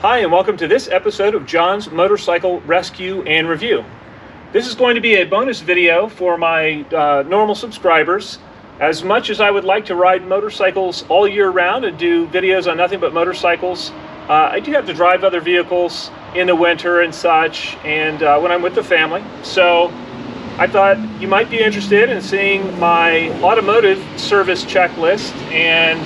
Hi, and welcome to this episode of John's Motorcycle Rescue and Review. This is going to be a bonus video for my normal subscribers. As much as I would like to ride motorcycles all year round and do videos on nothing but motorcycles, I do have to drive other vehicles in the winter and such, and when I'm with the family. So I thought you might be interested in seeing my automotive service checklist and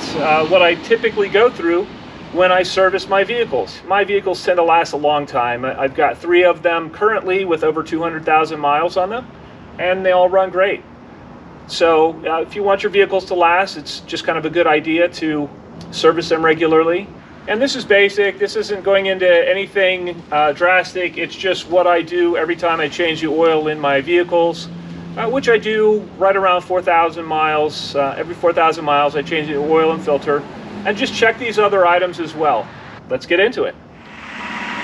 what I typically go through when I service my vehicles. My vehicles tend to last a long time. I've got 3 of them currently with over 200,000 miles on them, and they all run great. So if you want your vehicles to last, it's just kind of a good idea to service them regularly. And this is basic. This isn't going into anything drastic. It's just what I do every time I change the oil in my vehicles, which I do right around 4,000 miles. Every 4,000 miles I change the oil and filter, and just check these other items as well. Let's get into it.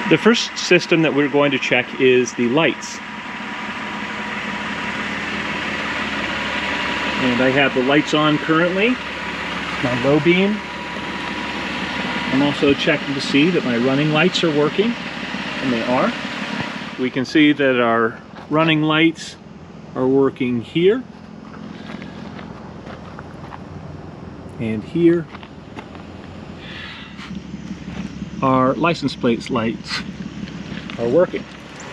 The first system that we're going to check is the lights. And I have the lights on currently, my low beam. I'm also checking to see that my running lights are working, and they are. We can see that our running lights are working here and here. Our license plate lights are working.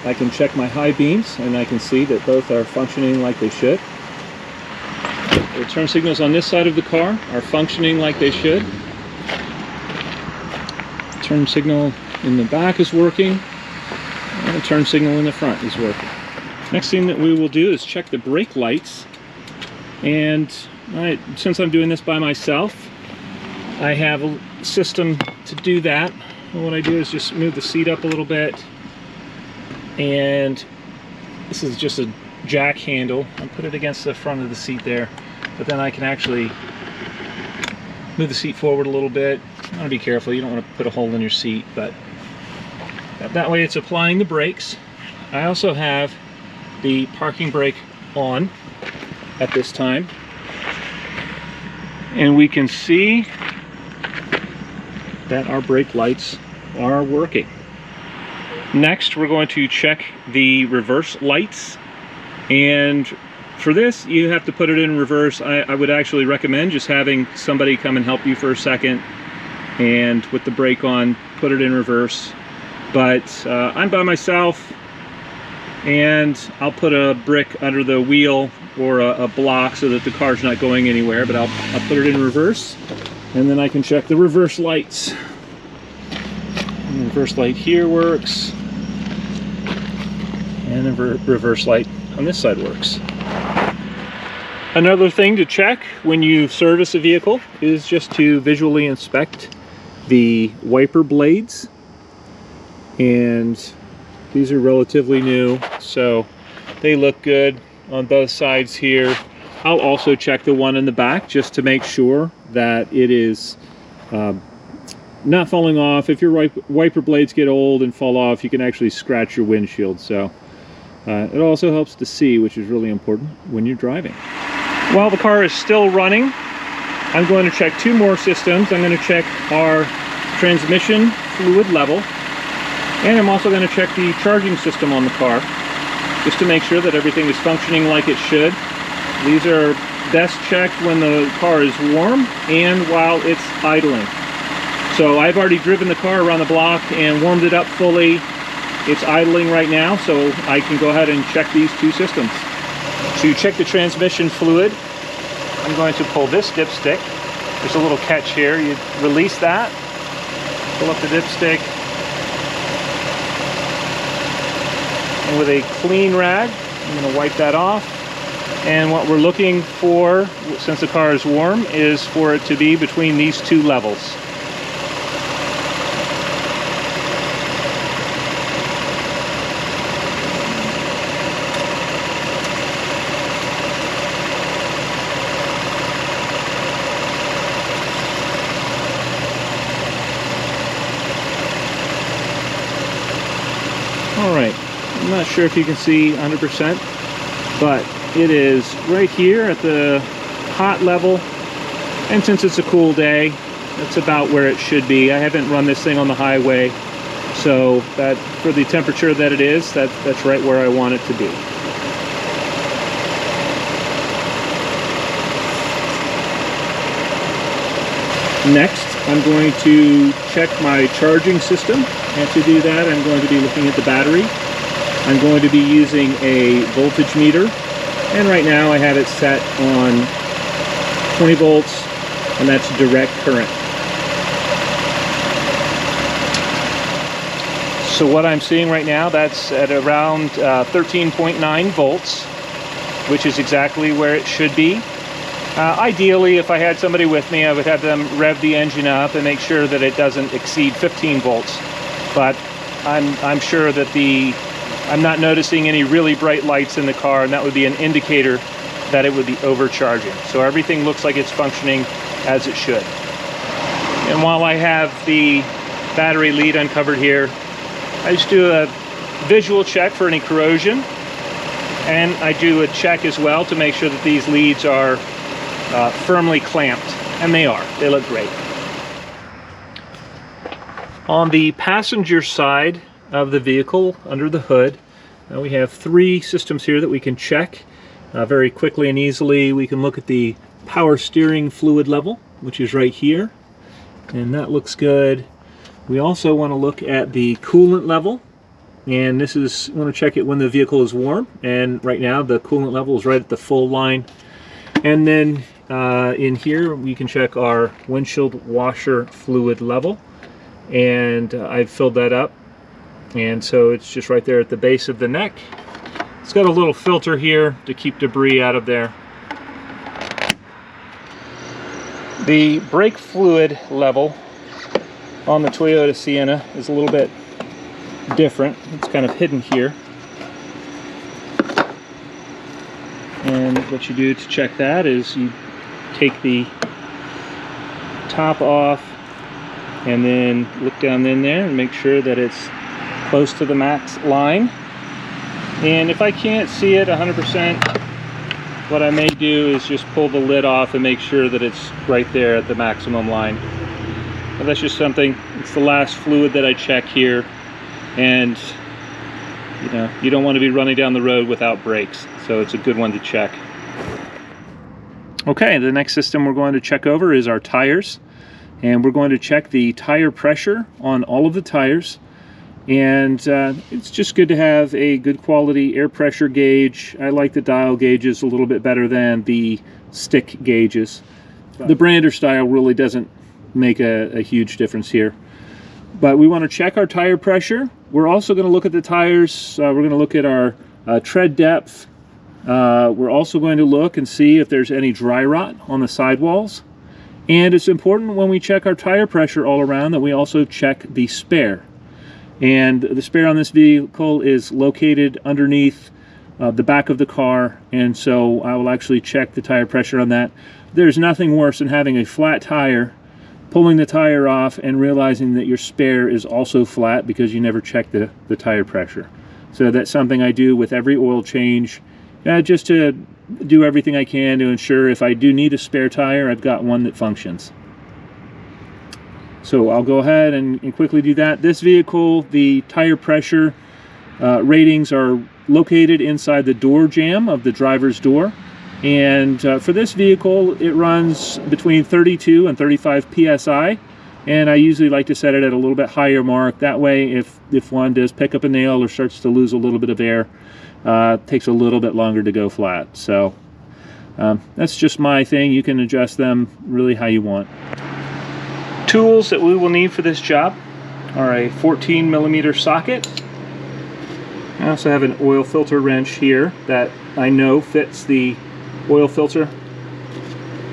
I can check my high beams and I can see that both are functioning like they should. The turn signals on this side of the car are functioning like they should. The turn signal in the back is working, and the turn signal in the front is working. Next thing that we will do is check the brake lights. And since I'm doing this by myself, I have a system to do that. And what I do is just move the seat up a little bit, and this is just a jack handle. I put it against the front of the seat there, but then I can actually move the seat forward a little bit. You want to be careful, you don't want to put a hole in your seat, but that way it's applying the brakes. I also have the parking brake on at this time, and we can see that our brake lights are working. Next, we're going to check the reverse lights, and for this you have to put it in reverse. I would actually recommend just having somebody come and help you for a second, and with the brake on, put it in reverse. But I'm by myself, and I'll put a brick under the wheel or a block so that the car's not going anywhere, but I'll put it in reverse. And then I can check the reverse lights. And the reverse light here works, and the reverse light on this side works. Another thing to check when you service a vehicle is just to visually inspect the wiper blades. And these are relatively new, so they look good on both sides here. I'll also check the one in the back just to make sure that it is not falling off. If your wiper blades get old and fall off, you can actually scratch your windshield. So it also helps to see, which is really important when you're driving. While the car is still running, I'm going to check 2 more systems. I'm going to check our transmission fluid level, and I'm also going to check the charging system on the car, just to make sure that everything is functioning like it should. These are best checked when the car is warm and while it's idling. So I've already driven the car around the block and warmed it up fully. It's idling right now, so I can go ahead and check these 2 systems. To check the transmission fluid, I'm going to pull this dipstick. There's a little catch here. You release that, pull up the dipstick, and with a clean rag, I'm going to wipe that off. And what we're looking for, since the car is warm, is for it to be between these 2 levels. Alright, I'm not sure if you can see 100%, but it is right here at the hot level, and since it's a cool day, that's about where it should be. I haven't run this thing on the highway, So that, for the temperature that it is, that's right where I want it to be. Next, I'm going to check my charging system, and to do that I'm going to be looking at the battery. I'm going to be using a voltage meter, and right now I have it set on 20 volts, and that's direct current. So what I'm seeing right now, that's at around 13.9 volts, which is exactly where it should be. Ideally, if I had somebody with me, I would have them rev the engine up and make sure that it doesn't exceed 15 volts. But I'm sure that I'm not noticing any really bright lights in the car, and that would be an indicator that it would be overcharging. So everything looks like it's functioning as it should. And while I have the battery lead uncovered here, I just do a visual check for any corrosion, and I do a check as well to make sure that these leads are firmly clamped, and they are. They look great. On the passenger side of the vehicle, under the hood, we have 3 systems here that we can check very quickly and easily. We can look at the power steering fluid level, which is right here, and that looks good. We also want to look at the coolant level, and this is, we want to check it when the vehicle is warm, and right now the coolant level is right at the full line. And then in here we can check our windshield washer fluid level, and I've filled that up, and so it's just right there at the base of the neck. It's got a little filter here to keep debris out of there. The brake fluid level on the Toyota Sienna is a little bit different. It's kind of hidden here. And what you do to check that is you take the top off and then look down in there and make sure that it's close to the max line. And if I can't see it 100%, what I may do is just pull the lid off and make sure that it's right there at the maximum line. But that's just something, it's the last fluid that I check here, and you know, you don't want to be running down the road without brakes, so it's a good one to check. Okay, the next system we're going to check over is our tires, and we're going to check the tire pressure on all of the tires. And it's just good to have a good quality air pressure gauge. I like the dial gauges a little bit better than the stick gauges. The brander style really doesn't make a huge difference here. But we want to check our tire pressure. We're also going to look at the tires. We're going to look at our tread depth. We're also going to look and see if there's any dry rot on the sidewalls. And it's important when we check our tire pressure all around that we also check the spare. And the spare on this vehicle is located underneath the back of the car, and so I will actually check the tire pressure on that. There's nothing worse than having a flat tire, pulling the tire off and realizing that your spare is also flat because you never checked the tire pressure. So that's something I do with every oil change, just to do everything I can to ensure if I do need a spare tire, I've got one that functions. So I'll go ahead and quickly do that. This vehicle, the tire pressure ratings are located inside the door jamb of the driver's door. And for this vehicle, it runs between 32 and 35 PSI. And I usually like to set it at a little bit higher mark. That way, if one does pick up a nail or starts to lose a little bit of air, it takes a little bit longer to go flat. So that's just my thing. You can adjust them really how you want. Tools that we will need for this job are a 14mm socket. I also have an oil filter wrench here that I know fits the oil filter,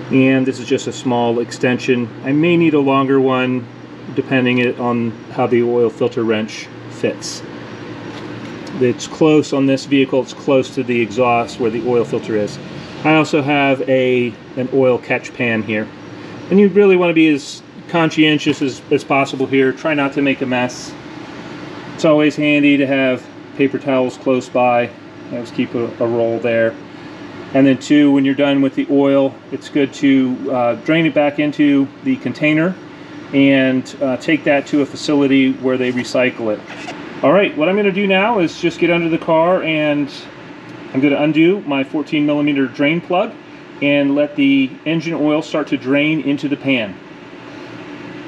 and this is just a small extension. I may need a longer one depending on how the oil filter wrench fits. It's close on this vehicle, it's close to the exhaust where the oil filter is. I also have an oil catch pan here, and you really want to be as conscientious as possible here. Try not to make a mess. It's always handy to have paper towels close by. I always keep a roll there. And then too, when you're done with the oil, it's good to drain it back into the container and take that to a facility where they recycle it. All right, what I'm going to do now is just get under the car, and I'm going to undo my 14mm drain plug and let the engine oil start to drain into the pan.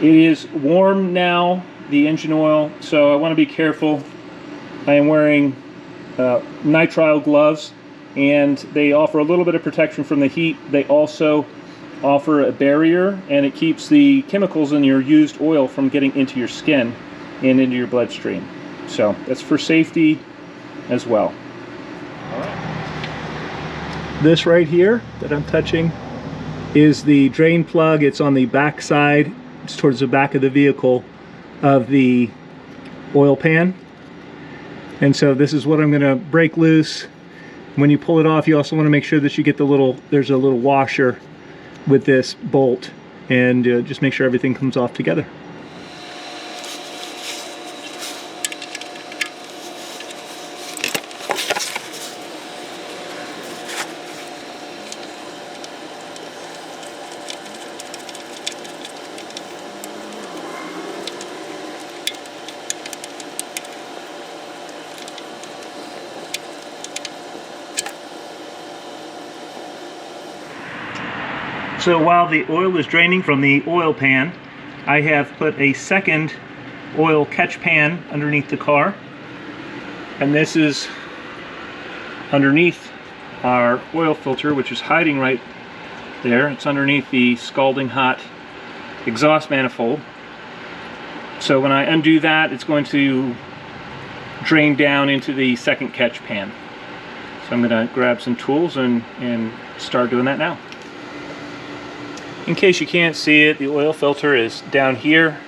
It is warm now, the engine oil, so I want to be careful. I am wearing nitrile gloves, and they offer a little bit of protection from the heat. They also offer a barrier, and it keeps the chemicals in your used oil from getting into your skin and into your bloodstream. So that's for safety as well. All right. This right here that I'm touching is the drain plug. It's on the back side, it's towards the back of the vehicle of the oil pan. And so this is what I'm going to break loose. When you pull it off, you also want to make sure that you get there's a little washer with this bolt, and just make sure everything comes off together. So while the oil is draining from the oil pan, I have put a second oil catch pan underneath the car. And this is underneath our oil filter, which is hiding right there. It's underneath the scalding hot exhaust manifold. So when I undo that, it's going to drain down into the second catch pan. So I'm going to grab some tools and start doing that now. In case you can't see it, the oil filter is down here.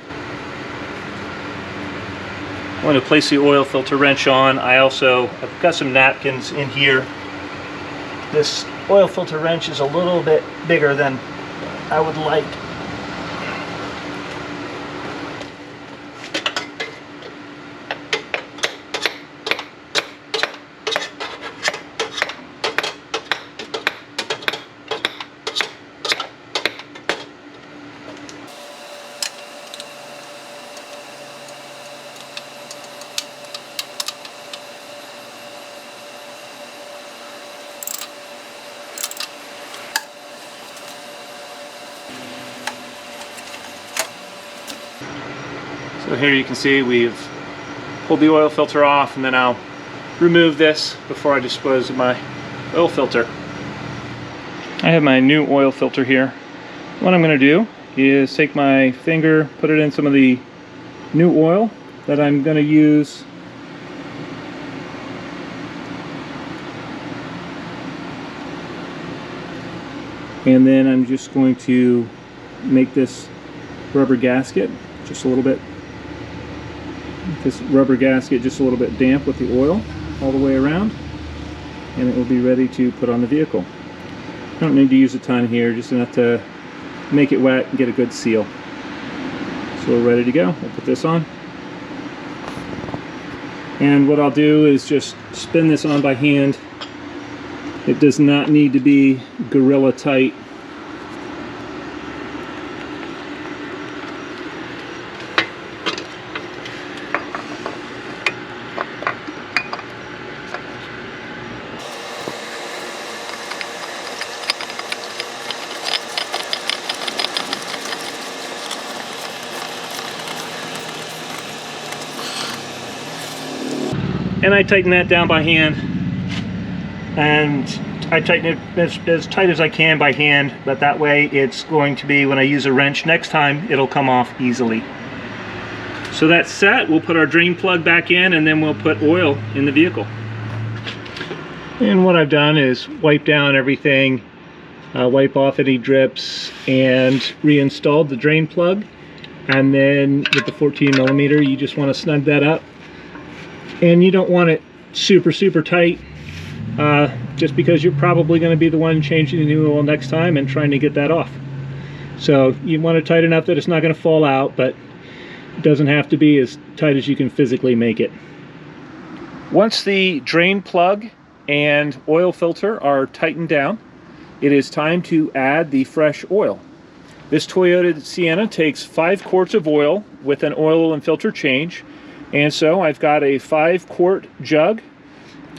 I'm going to place the oil filter wrench on. I've got some napkins in here. This oil filter wrench is a little bit bigger than I would like. So here you can see we've pulled the oil filter off, and then I'll remove this before I dispose of my oil filter. I have my new oil filter here. What I'm going to do is take my finger, put it in some of the new oil that I'm going to use. And then I'm just going to make this rubber gasket just a little bit. This rubber gasket just a little bit damp with the oil all the way around, and it will be ready to put on the vehicle. Don't need to use a ton here, just enough to make it wet and get a good seal. So we're ready to go. We'll put this on. And what I'll do is just spin this on by hand. It does not need to be gorilla tight. And I tighten that down by hand, and I tighten it as tight as I can by hand, but that way it's going to be, when I use a wrench next time, it'll come off easily. So that's set. We'll put our drain plug back in, and then we'll put oil in the vehicle. And what I've done is wipe down everything, wipe off any drips, and reinstalled the drain plug. And then with the 14mm, you just want to snug that up. And you don't want it super tight, just because you're probably going to be the one changing the new oil next time and trying to get that off. So you want it tight enough that it's not going to fall out, but it doesn't have to be as tight as you can physically make it. Once the drain plug and oil filter are tightened down, it is time to add the fresh oil. This Toyota Sienna takes 5 quarts of oil with an oil and filter change. And so I've got a 5-quart jug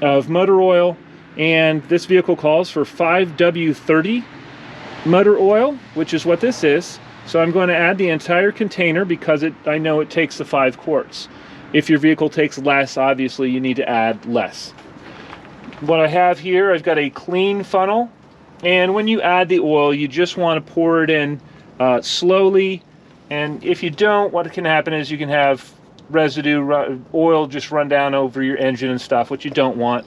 of motor oil, and this vehicle calls for 5W30 motor oil, which is what this is. So I'm going to add the entire container because I know it takes the 5 quarts. If your vehicle takes less, obviously you need to add less. What I have here, I've got a clean funnel, and when you add the oil, you just want to pour it in slowly, and if you don't, what can happen is you can have residue oil just run down over your engine and stuff, which you don't want.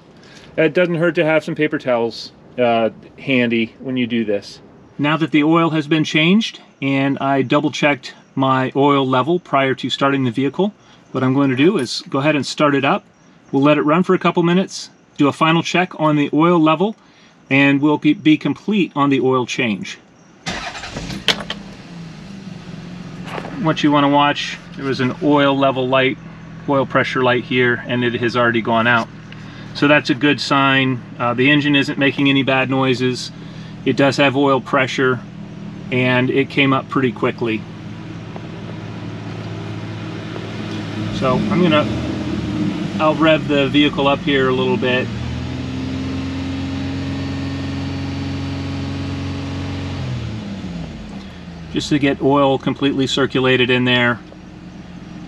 It doesn't hurt to have some paper towels handy when you do this. Now that the oil has been changed and I double checked my oil level prior to starting the vehicle, what I'm going to do is go ahead and start it up. We'll let it run for a couple minutes, do a final check on the oil level, and we'll be complete on the oil change. What you want to watch, there was an oil level light, oil pressure light here, and it has already gone out. So that's a good sign. The engine isn't making any bad noises. It does have oil pressure, and it came up pretty quickly. So I'll rev the vehicle up here a little bit. Just to get oil completely circulated in there.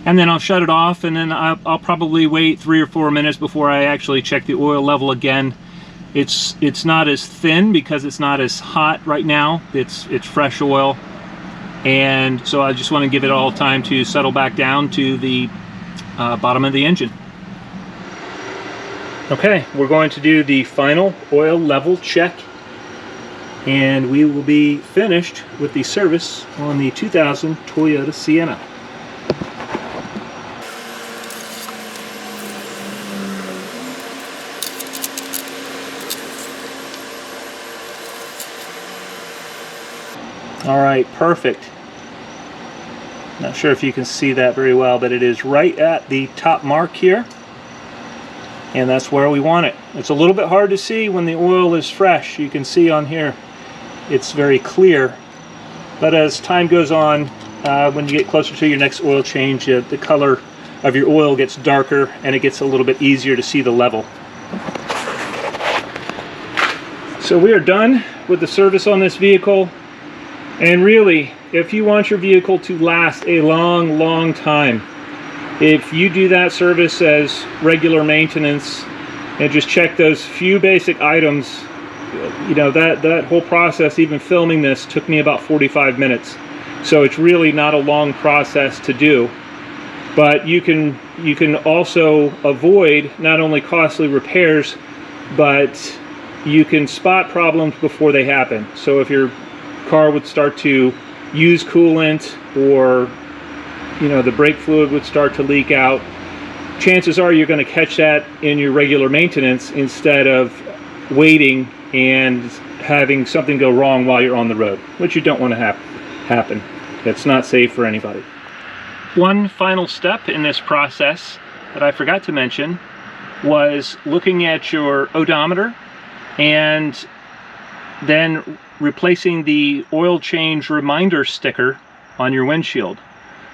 And then I'll shut it off, and then I'll probably wait 3 or 4 minutes before I actually check the oil level again. It's not as thin because it's not as hot right now. It's fresh oil, and so I just want to give it all time to settle back down to the bottom of the engine. Okay, we're going to do the final oil level check, and we will be finished with the service on the 2000 Toyota Sienna. All right, perfect. Not sure if you can see that very well, but it is right at the top mark here, and that's where we want it. It's a little bit hard to see when the oil is fresh. You can see on here it's very clear, but as time goes on, when you get closer to your next oil change, the color of your oil gets darker and it gets a little bit easier to see the level. So we are done with the service on this vehicle. And really, if you want your vehicle to last a long time, if you do that service as regular maintenance and just check those few basic items, you know, that whole process, even filming this, took me about 45 minutes. So it's really not a long process to do. But you can also avoid not only costly repairs, but you can spot problems before they happen. So if your car would start to use coolant, or the brake fluid would start to leak out, chances are you're going to catch that in your regular maintenance instead of waiting and having something go wrong while you're on the road, which you don't want to happen. That's not safe for anybody. One final step in this process that I forgot to mention was looking at your odometer and then replacing the oil change reminder sticker on your windshield.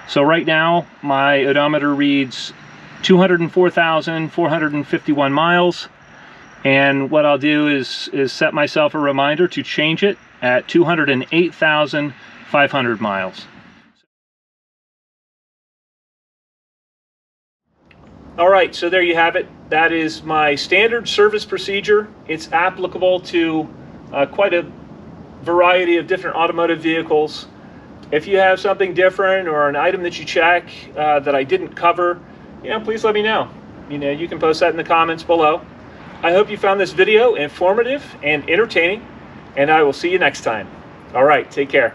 So right now my odometer reads 204,451 miles, and what I'll do is set myself a reminder to change it at 208,500 miles. All right, so there you have it. That is my standard service procedure. It's applicable to quite a variety of different automotive vehicles. If you have something different or an item that you check that I didn't cover, please let me know. You can post that in the comments below. I hope you found this video informative and entertaining, and I will see you next time. All right, take care.